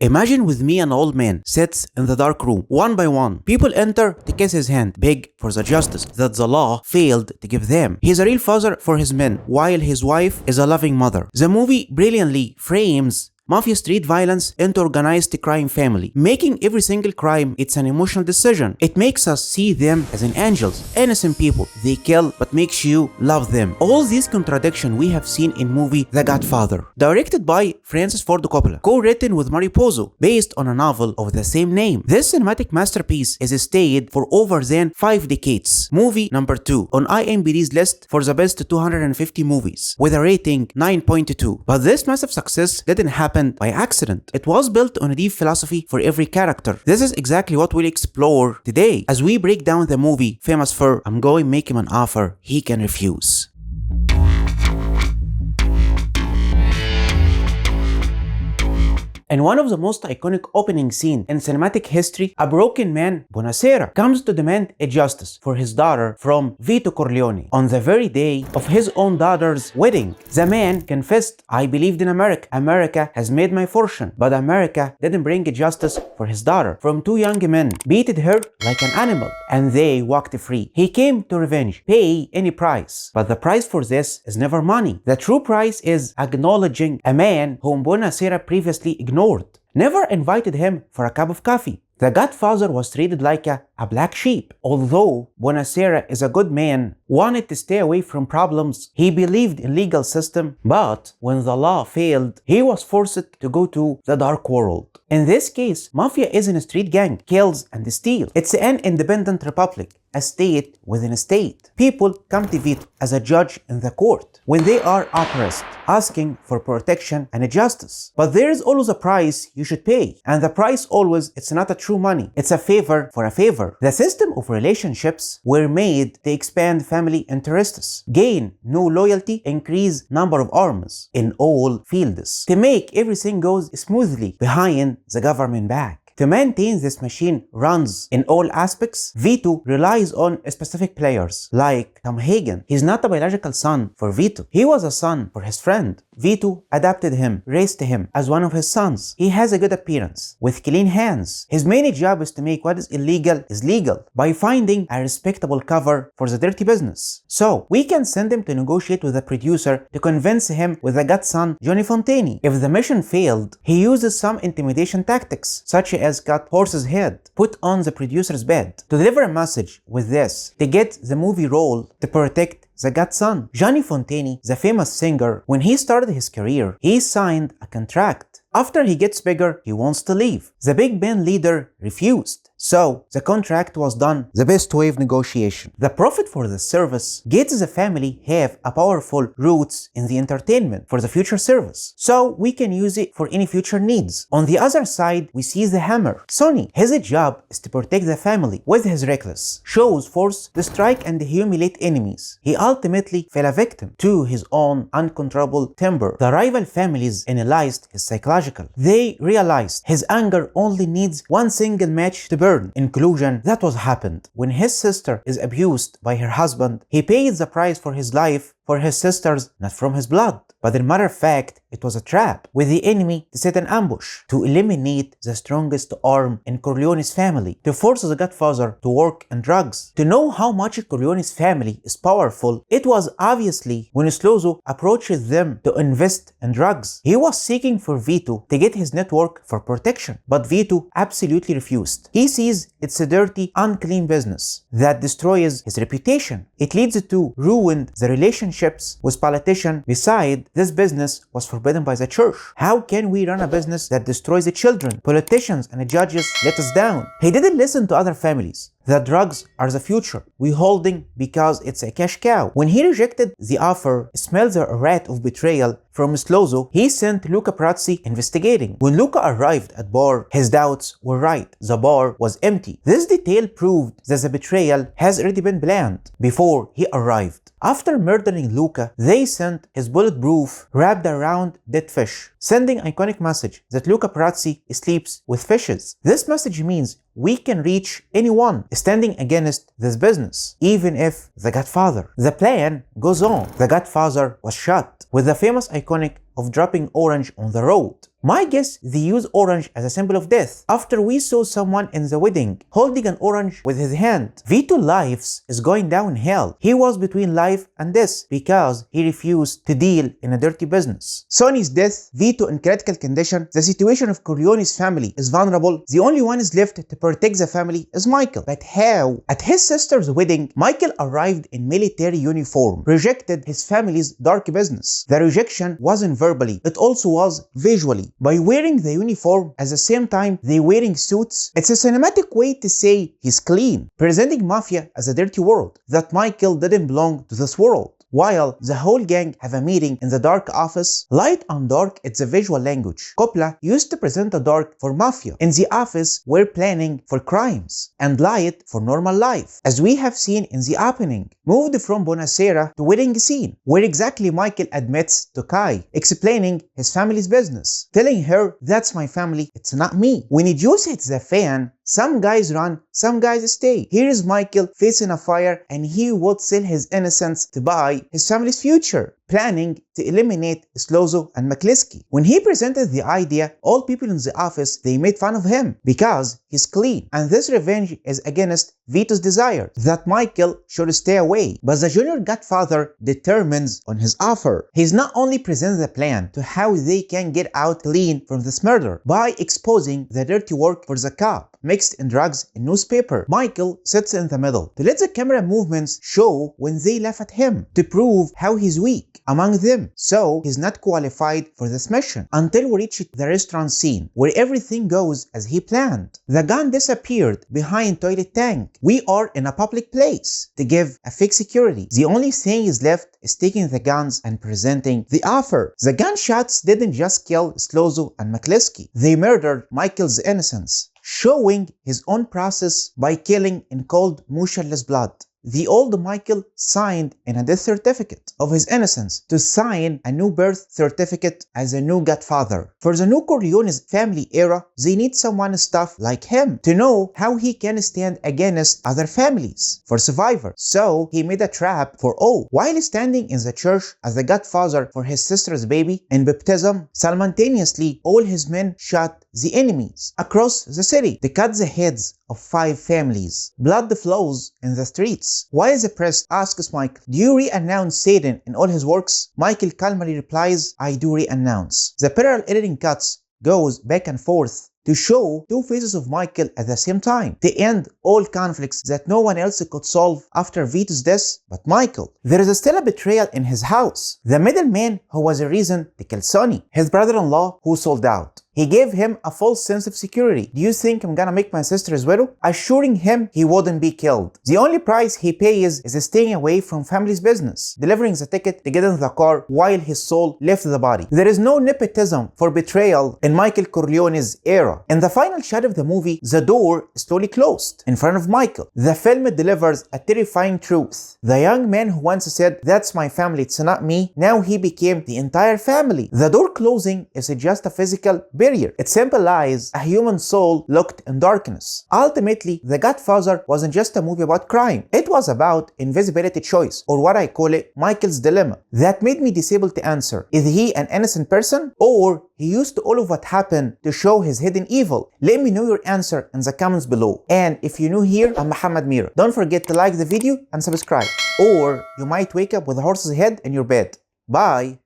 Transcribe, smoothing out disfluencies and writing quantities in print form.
Imagine with me an old man sits in the dark room. One by one, people enter to kiss his hand, beg for the justice that the law failed to give them. He's a real father for his men, while his wife is a loving mother. The movie brilliantly frames mafia street violence into organized crime family, making every single crime it's an emotional decision. It makes us see them as an angels, innocent people. They kill but makes you love them. All these contradictions we have seen in movie The Godfather, directed by Francis Ford Coppola, co-written with Mario Puzo, based on a novel of the same name. This cinematic masterpiece is stayed for over than 5 decades. Movie number 2 on IMDb's list for the best 250 movies, with a rating 9.2. But this massive success didn't happen by accident. It was built on a deep philosophy for every character. This is exactly what we'll explore today as we break down the movie famous for "I'm going to make him an offer he can refuse." In one of the most iconic opening scenes in cinematic history, a broken man, Buonasera, comes to demand a justice for his daughter from Vito Corleone on the very day of his own daughter's wedding. The man confessed, "I believed in America. America has made my fortune, but America didn't bring justice for his daughter." From 2 young men beated her like an animal, and they walked free. He came to revenge, pay any price. But the price for this is never money. The true price is acknowledging a man whom Buonasera previously ignored, never invited him for a cup of coffee. The Godfather was treated like a black sheep. Although Buonasera is a good man, wanted to stay away from problems, he believed in legal system, but when the law failed, he was forced to go to the dark world. In this case, mafia isn't a street gang, kills and steals. It's an independent republic, a state within a state. People come to Vito as a judge in the court when they are oppressed, asking for protection and justice. But there is always a price you should pay, and the price always, it's not a true money, it's a favor for a favor. The system of relationships were made to expand family interests, gain new loyalty, increase number of arms in all fields, to make everything goes smoothly behind the government back. To maintain this machine runs in all aspects, Vito relies on specific players like Tom Hagen. He's not a biological son for Vito. He was a son for his friend. Vito adopted him, raised him as one of his sons. He has a good appearance, with clean hands. His main job is to make what is illegal is legal by finding a respectable cover for the dirty business. So, we can send him to negotiate with the producer to convince him with the godson, Johnny Fontani. If the mission failed, he uses some intimidation tactics, such as cut horse's head, put on the producer's bed, to deliver a message with this, to get the movie role, to protect the godson. Johnny Fontani, the famous singer, when he started his career, he signed a contract. After he gets bigger, he wants to leave. The big band leader refused. So, the contract was done the best way of negotiation. The profit for the service gets the family have a powerful roots in the entertainment for the future service. So, we can use it for any future needs. On the other side, we see the hammer. Sonny, his job is to protect the family with his reckless, shows force to strike and humiliate enemies. He ultimately fell a victim to his own uncontrollable temper. The rival families analyzed his psychological. They realized his anger only needs one single match to burn. In conclusion, that was happened. When his sister is abused by her husband, he paid the price for his life for his sisters, not from his blood. But in matter of fact, it was a trap with the enemy to set an ambush, to eliminate the strongest arm in Corleone's family, to force the Godfather to work in drugs. To know how much Corleone's family is powerful, it was obviously when Slozo approached them to invest in drugs. He was seeking for Vito to get his network for protection, but Vito absolutely refused. He sees it's a dirty, unclean business that destroys his reputation. It leads to ruin the relationships with politicians. Besides, this business was forbidden by the church. How can we run a business that destroys the children? Politicians and the judges let us down. He didn't listen to other families. The drugs are the future. We holding because it's a cash cow. When he rejected the offer, smelled the rat of betrayal from Slozo, he sent Luca Prazzi investigating. When Luca arrived at bar, his doubts were right. The bar was empty. This detail proved that the betrayal has already been planned before he arrived. After murdering Luca, they sent his bulletproof wrapped around dead fish, sending iconic message that Luca Prazzi sleeps with fishes. This message means we can reach anyone standing against this business, even if the Godfather. The plan goes on. The Godfather was shot with the famous iconic of dropping orange on the road. My guess they use orange as a symbol of death. After we saw someone in the wedding holding an orange with his hand, Vito's life is going downhill. He was between life and death because he refused to deal in a dirty business. Sonny's death, Vito in critical condition, the situation of Corleone's family is vulnerable. The only one is left to protect the family is Michael. But how? At his sister's wedding, Michael arrived in military uniform, rejected his family's dark business. The rejection wasn't verbally, it also was visually. By wearing the uniform at the same time they wearing suits, it's a cinematic way to say he's clean, presenting mafia as a dirty world, that Michael didn't belong to this world. While the whole gang have a meeting in the dark office, light and dark, it's a visual language. Coppola used to present the dark for mafia. In the office, we're planning for crimes, and light for normal life, as we have seen in the opening. Moved from Bonacera to wedding scene, where exactly Michael admits to Kai, explaining his family's business, telling her, that's my family, it's not me. When Juice hits the fan, some guys run, some guys stay. Here is Michael facing a fire, and he would sell his innocence to buy his family's future, planning to eliminate Slozo and McCliskey. When he presented the idea, all people in the office, they made fun of him because he's clean, and this revenge is against Vito's desire that Michael should stay away. But the junior Godfather determines on his offer. He's not only presents the plan to how they can get out clean from this murder by exposing the dirty work for the cop, mixed in drugs and newspaper. Michael sits in the middle to let the camera movements show when they laugh at him, to prove how he's weak among them, so he's not qualified for this mission, until we reach the restaurant scene where everything goes as he planned. The gun disappeared behind toilet tank. We are in a public place to give a fake security. The only thing is left is taking the guns and presenting the offer. The gunshots didn't just kill Slozo and McCliskey, they murdered Michael's innocence, showing his own process by killing in cold, motionless blood. The old Michael signed in a death certificate of his innocence to sign a new birth certificate as a new Godfather. For the new Corleone's family era, they need someone tough like him to know how he can stand against other families for survivor. So he made a trap for all. While standing in the church as the Godfather for his sister's baby in baptism, simultaneously all his men shot the enemies across the city to cut the heads of 5 families. Blood flows in the streets. While the priest asks Michael, do you re-announce Satan in all his works? Michael calmly replies, I do re-announce. The parallel editing cuts goes back and forth to show two faces of Michael at the same time, to end all conflicts that no one else could solve after Vito's death but Michael. There is still a betrayal in his house. The middleman who was a reason to kill Sonny, his brother-in-law who sold out. He gave him a false sense of security. Do you think I'm gonna make my sister's widow? Assuring him he wouldn't be killed. The only price he pays is staying away from family's business, delivering the ticket to get in the car while his soul left the body. There is no nepotism for betrayal in Michael Corleone's era. In the final shot of the movie, the door is slowly closed in front of Michael. The film delivers a terrifying truth. The young man who once said, that's my family, it's not me, now he became the entire family. The door closing is just a physical barrier. It symbolizes a human soul locked in darkness. Ultimately, The Godfather wasn't just a movie about crime. It was about invisibility choice, or what I call it, Michael's dilemma. That made me disabled to answer. Is he an innocent person, or he used all of what happened to show his hidden evil? Let me know your answer in the comments below. And if you're new here, I'm Cinema Mira. Don't forget to like the video and subscribe, or you might wake up with a horse's head in your bed. Bye!